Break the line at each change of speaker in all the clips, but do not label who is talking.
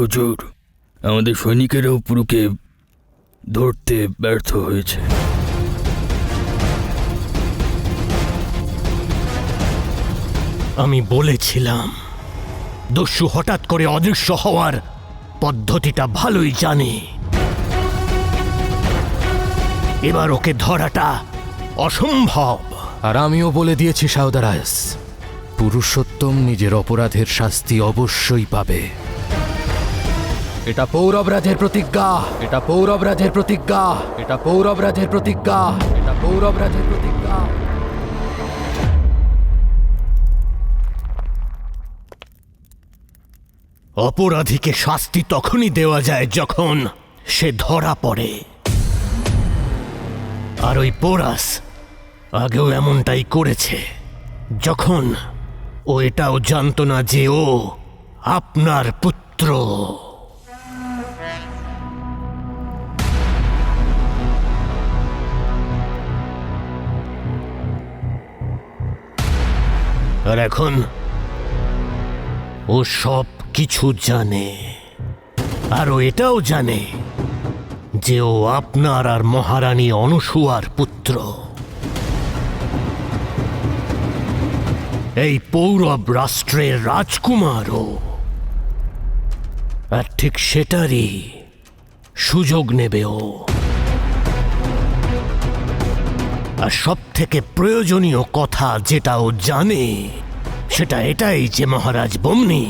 হুজুর, আমাদের সৈনিকেরাও পুরুকে ধরতে ব্যর্থ হয়েছে।
আমি বলেছিলাম দস্যু হঠাৎ করে অদৃশ্য হওয়ার পদ্ধতিটা ভালোই জানে। এবার ওকে ধরাটা অসম্ভব।
আর আমিও বলে দিয়েছি সাউদারাস, পুরুষোত্তম নিজের অপরাধের শাস্তি অবশ্যই পাবে। এটা পৌরবরাজের প্রতিজ্ঞা, এটা পৌরবরাজের প্রতিজ্ঞা, এটা পৌরবরাজের প্রতিজ্ঞা, এটা পৌরবরাজের প্রতিজ্ঞা।
অপরাধীকে শাস্তি তখনই দেওয়া যায় যখন সে ধরা পড়ে। আর ওই পোরাস আগেও এমনটাই করেছে, যখন ও এটাও জানতো না যে ও আপনার পুত্র। আর এখন ও সব কিছু জানে। আর ও এটাও জানে যে ও আপনার আর মহারানী অনুসুয়ার পুত্র। এই পৌরব রাষ্ট্রের রাজকুমারও। আর ঠিক সেটারই সুযোগ নেবে ও। আর সব থেকে প্রয়োজনীয় কথা যেটা ও জানে সেটা এটাই যে মহারাজ বমনি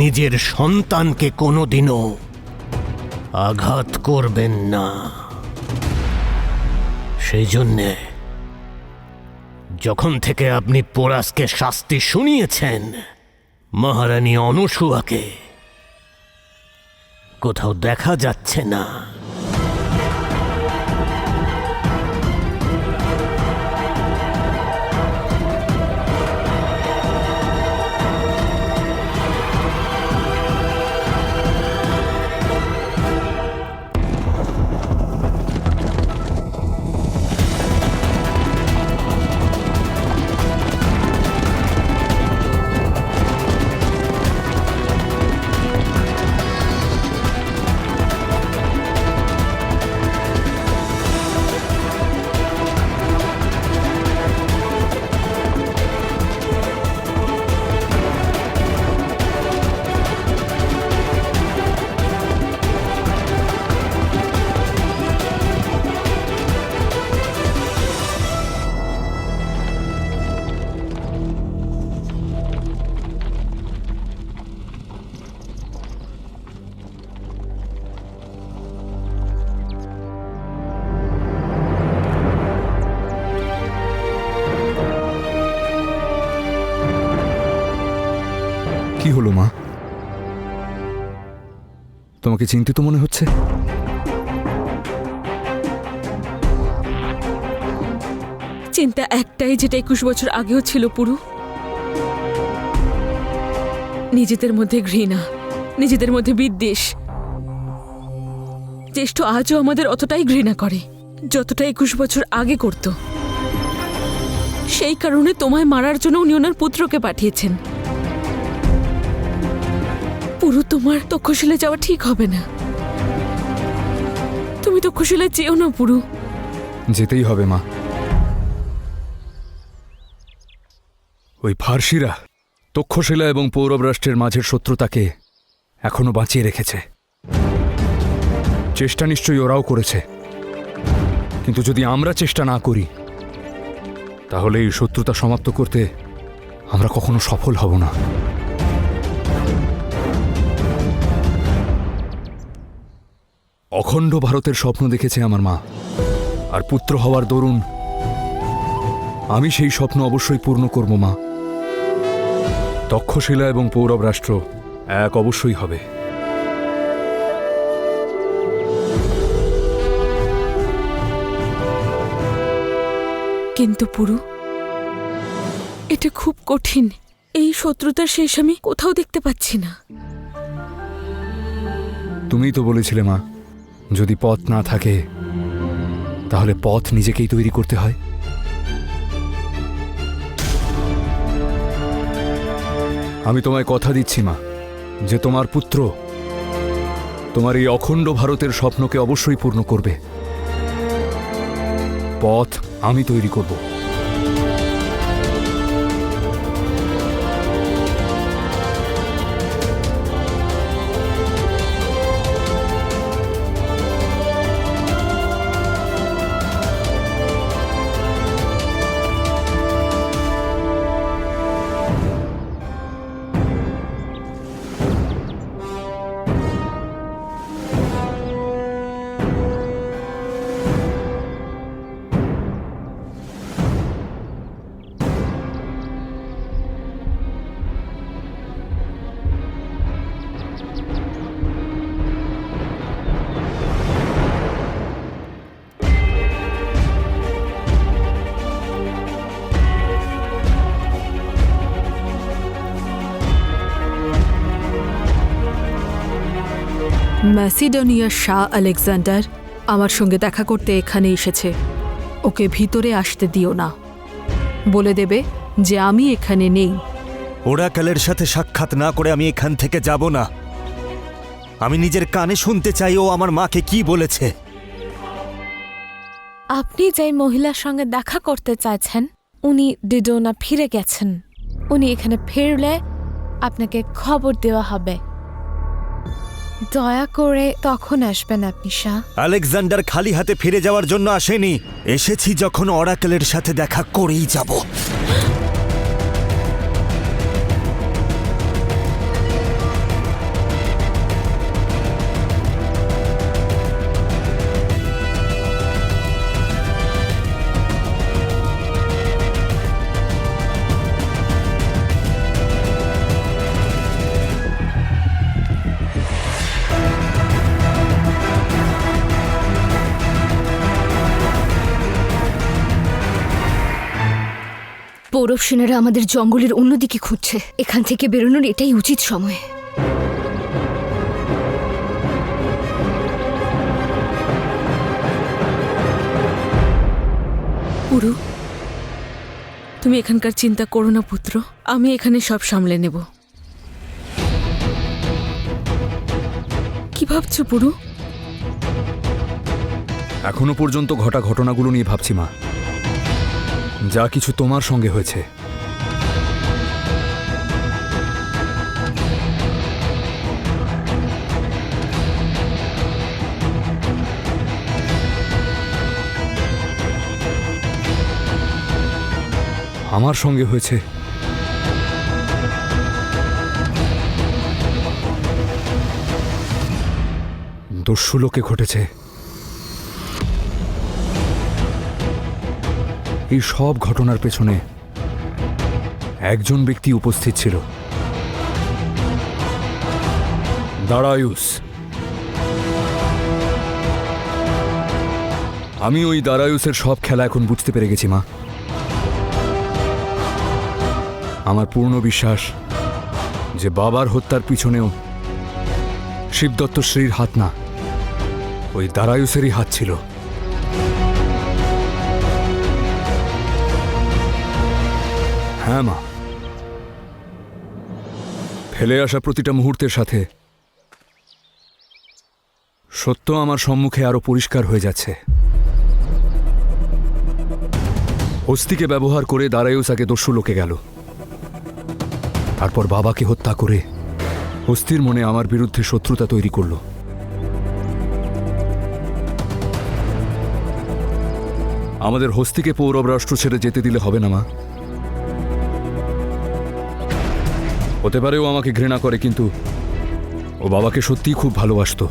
নিজের সন্তানকে কোনোদিনও আঘাত করবেন না। সেই জন্যে যখন থেকে আপনি পোরাসকে শাস্তি শুনিয়েছেন, মহারানী অনুসুয়াকে কোথাও দেখা যাচ্ছে না।
কি হলো মা? তোমাকে চিন্তিত মনে হচ্ছে?
চিন্তা একটাই, যেটা 21 বছর আগেও ছিল পুরু। নিজেদের মধ্যে ঘৃণা, নিজেদের মধ্যে বিদ্বেষ। জ্যেষ্ঠ আজও আমাদের অতটাই ঘৃণা করে যতটা 21 বছর আগে করত। সেই কারণে তোমায় মারার জন্য উনি ওনার পুত্রকে পাঠিয়েছেন। পুরু, তোমার তক্ষশিলে যাওয়া ঠিক হবে না। তুমি তক্ষশিলে যেও না পুরু।
যেতেই হবে মা। ওই ফার্সিরা তক্ষশিলা এবং পৌরব রাষ্ট্রের মাঝের শত্রুতাকে এখনো বাঁচিয়ে রেখেছে। চেষ্টা নিশ্চয়ই ওরাও করেছে, কিন্তু যদি আমরা চেষ্টা না করি তাহলে এই শত্রুতা সমাপ্ত করতে আমরা কখনো সফল হব না। অখণ্ড ভারতের স্বপ্ন দেখেছে আমার মা, আর পুত্র হওয়ার দরুন আমি সেই স্বপ্ন অবশ্যই পূর্ণ করব মা। তক্ষশিলা এবং পৌরব রাষ্ট্র এক অবশ্যই হবে।
কিন্তু পুরু, এটা খুব কঠিন। এই শত্রুতার শেষ আমি কোথাও দেখতে পাচ্ছি না।
তুমিই তো বলেছিলে মা, যদি পথ না থাকে তাহলে পথ নিজেকেই তৈরি করতে হয়। আমি তোমায় কথা দিচ্ছি মা, যে তোমার পুত্র তোমার এই অখণ্ড ভারতের স্বপ্নকে অবশ্যই পূর্ণ করবে। পথ আমি তৈরি করব।
ম্যাসিডোনিয়ার শাহ আলেকজান্ডার আমার সঙ্গে দেখা করতে এখানে এসেছে। ওকে ভিতরে আসতে দিও না, বলে দেবে যে আমি এখানে নেই।
ওরাকেলের সাথে সাক্ষাৎ না করে আমি এখান থেকে যাব না। আমি নিজের কানে শুনতে চাই ও আমার মাকে কি বলেছে।
আপনি যেই মহিলার সঙ্গে দেখা করতে চাইছেন উনি ডিডোনা ফিরে গেছেন। উনি এখানে ফিরলে আপনাকে খবর দেওয়া হবে। দয়া করে তখন আসবেন আপনি শাহ।
আলেকজান্ডার খালি হাতে ফিরে যাওয়ার জন্য আসেনি, এসেছি যখন ওরাকেলের সাথে দেখা করেই যাব।
পৌরব সেনারা আমাদের জঙ্গলের অন্যদিকে খুঁজছে। এখান থেকে বেরোনোর এটাই উচিত সময়।
পুরু, তুমি এখানকার চিন্তা করো না পুত্র, আমি এখানে সব সামলে নেব। কি ভাবছো পুরু?
এখনো পর্যন্ত ঘটা ঘটনাগুলো নিয়ে ভাবছি মা। যা কিছু তোমার সঙ্গে হয়েছে, আমার সঙ্গে হয়েছে, দস্যু লোকে ঘটেছে। এই সব ঘটনার পেছনে একজন ব্যক্তি উপস্থিত ছিল, দারায়ুস। আমি ওই দারায়ুসের সব খেলা এখন বুঝতে পেরে গেছি মা। আমার পূর্ণ বিশ্বাস যে বাবার হত্যার পিছনেও শিবদত্ত শ্রীর হাত না, ওই দারায়ুসেরই হাত ছিল। হ্যাঁ মা, ফেলে আসা প্রতিটা মুহূর্তের সাথে সত্য আমার সম্মুখে আরো পরিষ্কার হয়ে যাচ্ছে। হস্তিকে ব্যবহার করে দারায়ুস আগে দস্যু লোকে গেল, তারপর বাবাকে হত্যা করে হস্তির মনে আমার বিরুদ্ধে শত্রুতা তৈরি করল। আমাদের হস্তিকে পৌরব রাষ্ট্র ছেড়ে যেতে দিলে হবে না মা। হতে পারে ও আমাকে ঘৃণা করে, কিন্তু ও বাবাকে সত্যিই খুব ভালোবাসত।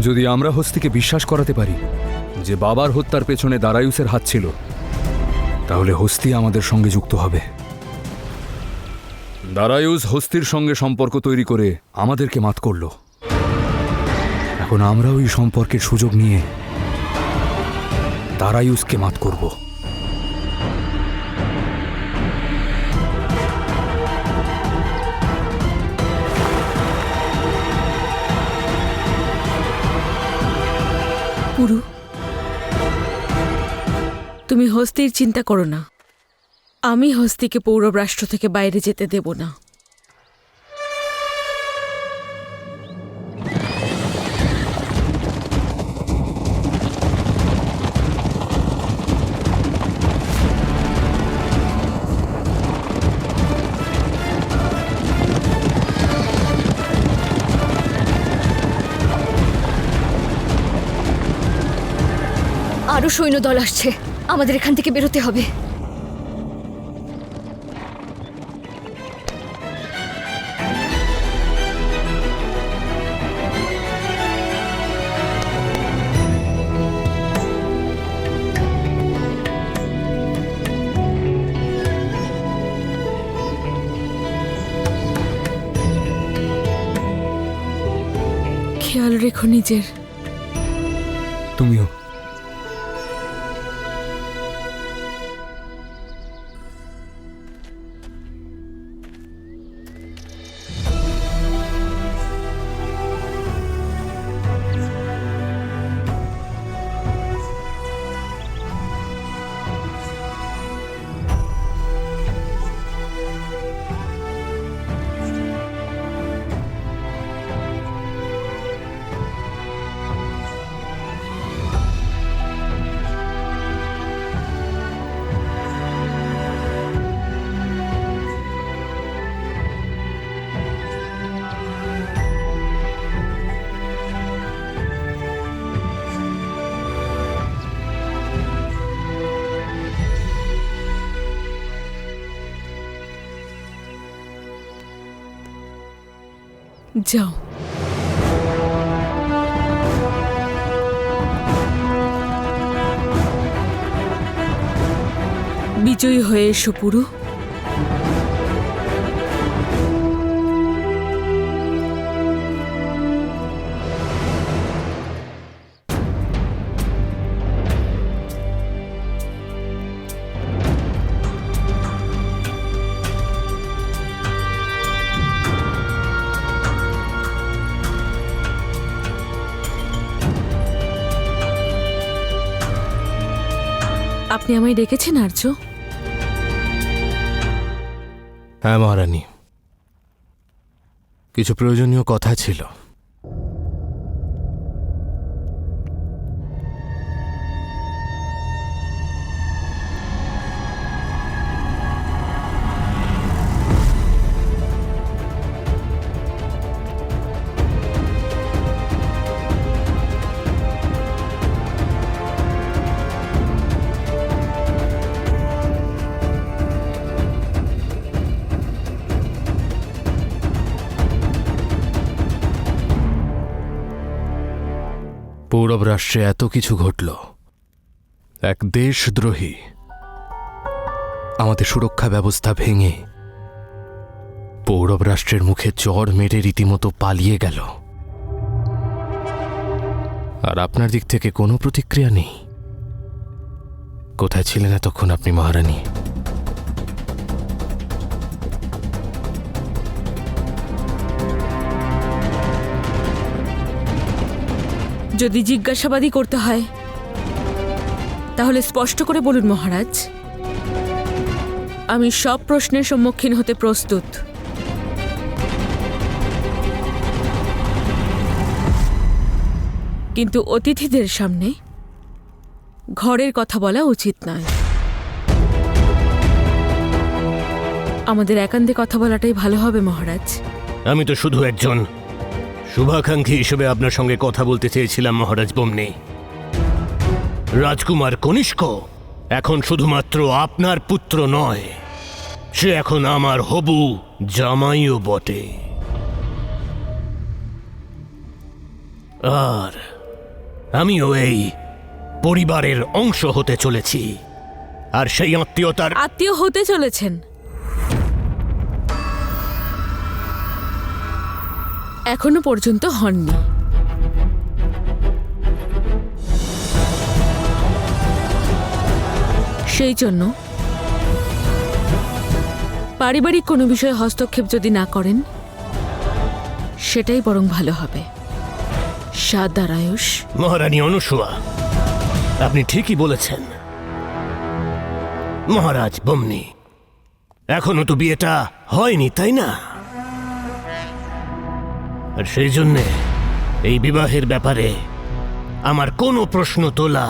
যদি আমরা হস্তিকে বিশ্বাস করাতে পারি যে বাবার হত্যার পেছনে দারায়ুসের হাত ছিল, তাহলে হস্তি আমাদের সঙ্গে যুক্ত হবে। দারায়ুস হস্তির সঙ্গে সম্পর্ক তৈরি করে আমাদেরকে মাত করল। এখন আমরা ওই সম্পর্কের সুযোগ নিয়ে দারায়ুসকে মাত করব।
পুরু, তুমি হস্তির চিন্তা করো না। আমি হস্তিকে পৌরব রাষ্ট্র থেকে বাইরে যেতে দেব না।
আরো সৈন্যদল আসছে, আমাদের এখান থেকে বেরোতে হবে।
খেয়াল রেখো নিজের।
তুমিও।
যাও। বিজয়ী হয়ে এসো পুরু। আপনি আমায় ডেকেছেন আর্য?
হ্যাঁ মহারানী, কিছু প্রয়োজনীয় কথা ছিল। পৌরব রাষ্ট্রে এত কিছু ঘটল, এক দেশদ্রোহী আমাদের সুরক্ষা ব্যবস্থা ভেঙে পৌরব রাষ্ট্রের মুখে চড় মেরে রীতিমতো পালিয়ে গেল, আর আপনার দিক থেকে কোনো প্রতিক্রিয়া নেই। কোথায় ছিলেন এতক্ষণ আপনি মহারানী?
যদি জিজ্ঞাসাবাদই করতে হয় তাহলে স্পষ্ট করে বলুন মহারাজ, আমি সব প্রশ্নের সম্মুখীন হতে প্রস্তুত। কিন্তু অতিথিদের সামনে ঘরের কথা বলা উচিত নয়। আমাদের একান্তে কথা বলাটাই ভালো হবে মহারাজ।
আমি তো শুধু একজন শুভাকাঙ্ক্ষী হিসেবে আপনার সঙ্গে কথা বলতে চেয়েছিলাম মহারাজ বমনি। রাজকুমার কনিষ্ক এখন শুধুমাত্র আপনার পুত্র নয়, সে এখন আমার হবু জামাইও বটে। আর আমিও এই পরিবারের অংশ হতে চলেছি, আর সেই আত্মীয়তার
আত্মীয় হতে চলেছেন? এখনো পর্যন্ত হননি। সেই জন্য পারিবারিক কোনো বিষয়ে হস্তক্ষেপ যদি না করেন সেটাই বরং ভালো হবে। সাদা রায়ুষ।
মহারানী অনুসুয়া, আপনি ঠিকই বলেছেন। মহারাজ বমনি, এখনো তো বিয়েটা হয়নি, তাই না? আর সেই জন্যে এই বিবাহের ব্যাপারে আমার কোনো প্রশ্ন তোলা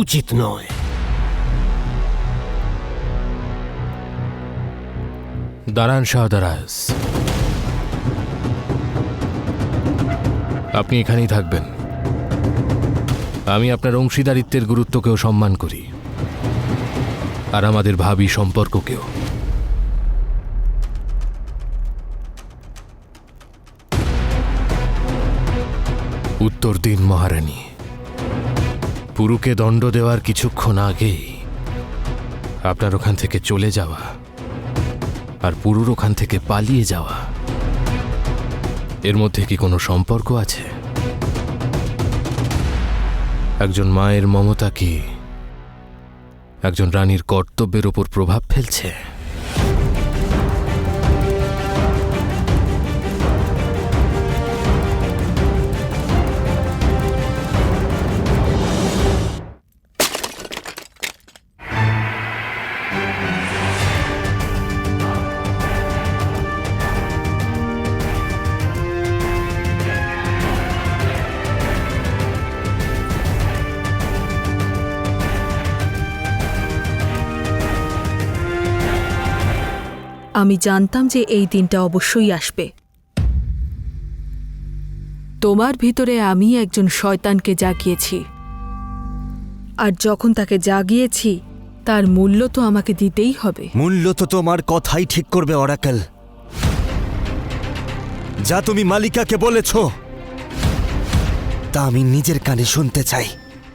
উচিত নয়। দাঁড়ান শাহদারাজ, আপনি এখানেই থাকবেন। আমি আপনার অংশীদারিত্বের গুরুত্বকেও সম্মান করি, আর আমাদের ভাবি সম্পর্ককেও। উত্তর দিন মহারানী। পুরুকে দণ্ড দেওয়ার কিছুক্ষণ আগেই আপনার ওখান থেকে চলে যাওয়া আর পুরুর ওখান থেকে পালিয়ে যাওয়া, এর মধ্যে কি কোনো সম্পর্ক আছে? একজন মায়ের মমতা কি একজন রানীর কর্তব্যের ওপর প্রভাব ফেলছে?
আমি জানতাম যে এই দিনটা অবশ্যই আসবে। তোমার ভিতরে আমি একজন শয়তানকে জাগিয়েছি, আর যখন তাকে জাগিয়েছি তার মূল্য তো আমাকে দিতেই হবে।
মূল্য তো তোমার কথাই ঠিক করবে অরাকেল। যা তুমি মালিকাকে বলেছ তা আমি নিজের কানে শুনতে চাই।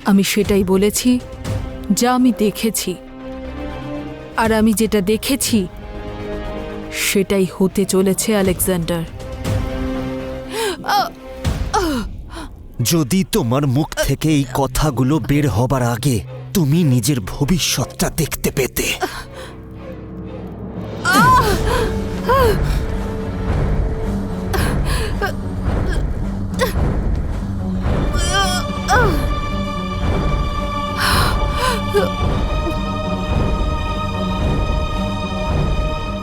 আমি সেটাই বলেছি যা আমি দেখেছি, আর আমি যেটা দেখেছি সেটাই হতে চলেছে আলেকজান্ডার।
যদি তোমার মুখ থেকে এই কথাগুলো বের হবার আগে তুমি নিজের ভবিষ্যৎটা দেখতে পেতে।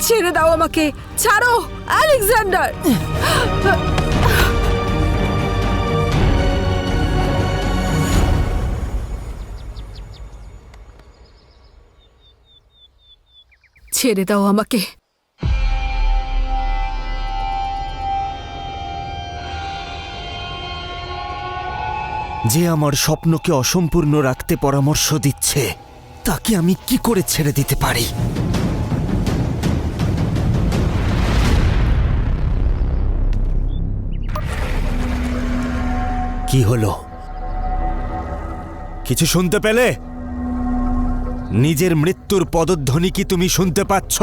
ছেড়ে দাও আমাকে, ছাড়ো আলেকজান্ডার। ছেড়ে দাও আমাকে।
যে আমার স্বপ্নকে অসম্পূর্ণ রাখতে পরামর্শ দিচ্ছে তাকে আমি কি করে ছেড়ে দিতে পারি? কি হলো? কিছু শুনতে পেলে? নিজের মৃত্যুর পদধ্বনি কি তুমি শুনতে পাচ্ছ?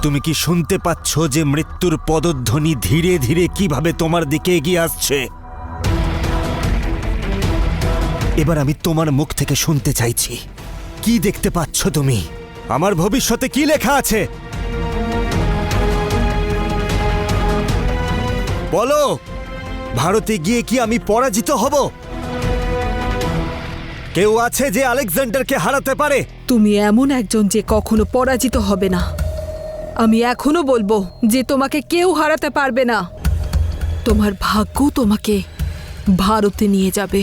তুমি কি শুনতে পাচ্ছ যে মৃত্যুর পদধ্বনি ধীরে ধীরে কিভাবে তোমার দিকে এগিয়ে আসছে? এবার আমি তোমার মুখ থেকে শুনতে চাইছি, কি দেখতে পাচ্ছ তুমি? আমার ভবিষ্যতে কি লেখা আছে বলো। ভারতে গিয়ে কি আমি পরাজিত হব? কেউ আছে যে আলেকজান্ডারকে হারাতে পারে?
তুমি এমন একজন যে কখনো পরাজিত হবে না। আমি এখনো বলবো যে তোমাকে কেউ হারাতে পারবে না। তোমার ভাগ্য তোমাকে ভারতে নিয়ে যাবে।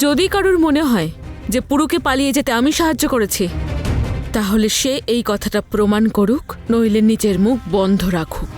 যদি কারোর মনে হয় যে পুরুকে পালিয়ে যেতে আমি সাহায্য করেছি, তাহলে সে এই কথাটা প্রমাণ করুক, নইলে নিজের মুখ বন্ধ রাখুক।